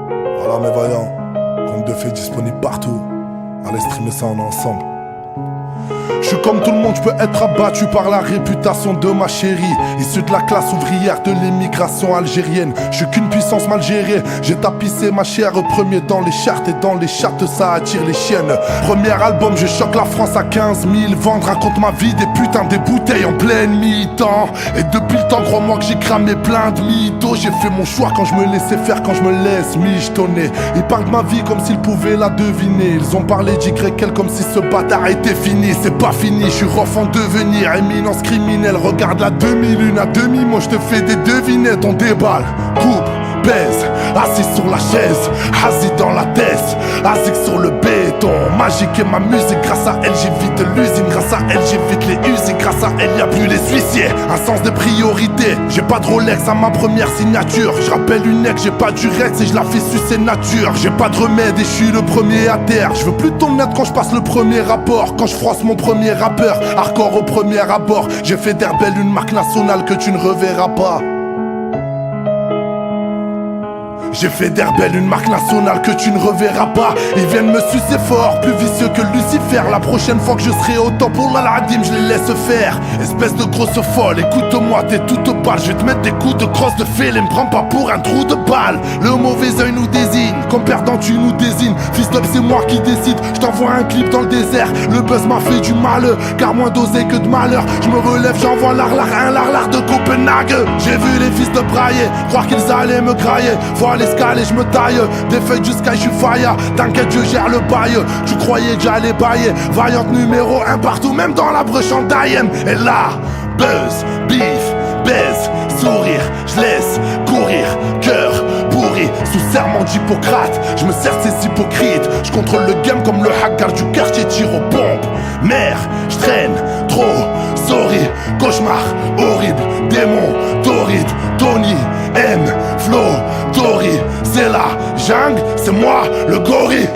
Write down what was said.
Voilà mes voyants, conte de fées disponible partout. Allez streamer ça en ensemble. Je suis comme tout le monde, je peux être abattu par la réputation de ma chérie. Issue de la classe ouvrière de l'émigration algérienne. Je suis qu'une puissance mal gérée. J'ai tapissé ma chair premier dans les charts. Et dans les charts ça attire les chiennes. Premier album, je choque la France à 15 000 ventes. Raconte ma vie, des putains, des bouteilles en pleine mi-temps. Et depuis le temps, crois-moi que j'ai cramé plein de mythos. J'ai fait mon choix quand je me laissais faire, quand je me laisse michetonner. Ils parlent de ma vie comme s'ils pouvaient la deviner. Ils ont parlé d'YL comme si ce bâtard était fini. C'est pas fini, je suis rough en devenir. Éminence criminelle, regarde la demi-lune à demi. Moi je te fais des devinettes, on déballe, coupe, baise, assis sur la chaise, assis dans la tête, assis sur le béton. Magique est ma musique, grâce à elle j'évite l'usine. Grâce à elle j'évite les usines, grâce à elle y'a plus les huissiers. Un sens de priorité, j'ai pas de Rolex à ma première signature. Je rappelle une ex, j'ai pas du Rex et je la fais sucer nature. J'ai pas de remède et je suis le premier à terre. Je veux plus ton net quand je passe le premier rapport. Quand je froisse mon premier rappeur, hardcore au premier abord. J'ai fait d'Herbel une marque nationale que tu ne reverras pas. J'ai fait d'Herbel une marque nationale que tu ne reverras pas. Ils viennent me sucer fort, plus vicieux que Lucifer. La prochaine fois que je serai au top pour l'Aladim, je les laisse faire. Espèce de grosse folle, écoute-moi, t'es toute pâle. Je vais te mettre des coups de crosse de fil et me prends pas pour un trou de balle. Le mauvais œil nous désigne, comme perdant tu nous désignes. Fils d'up c'est moi qui décide, je t'envoie un clip dans le désert. Le buzz m'a fait du mal, car moins dosé que de malheur. Je me relève, j'envoie un larlar de Copenhague. J'ai vu les fils de brailler, croire qu'ils allaient me grailler. Faut aller escale et je me taille, des feuilles jusqu'à je suis fire. T'inquiète je gère le bail, tu croyais que j'allais bailler. Vaillante numéro 1 partout, même dans la brèche en d'IM. Et là, buzz, bif, baise, sourire, je laisse courir, cœur pourri, sous serment d'Hippocrate. Je me sers de ces hypocrites, je contrôle le game comme le hacker du quartier, tire aux bombes. Mère, je traîne trop, sorry, cauchemar, horrible, démon, torride, Tony, M, Flo, Tori, c'est la jungle, c'est moi le gorille.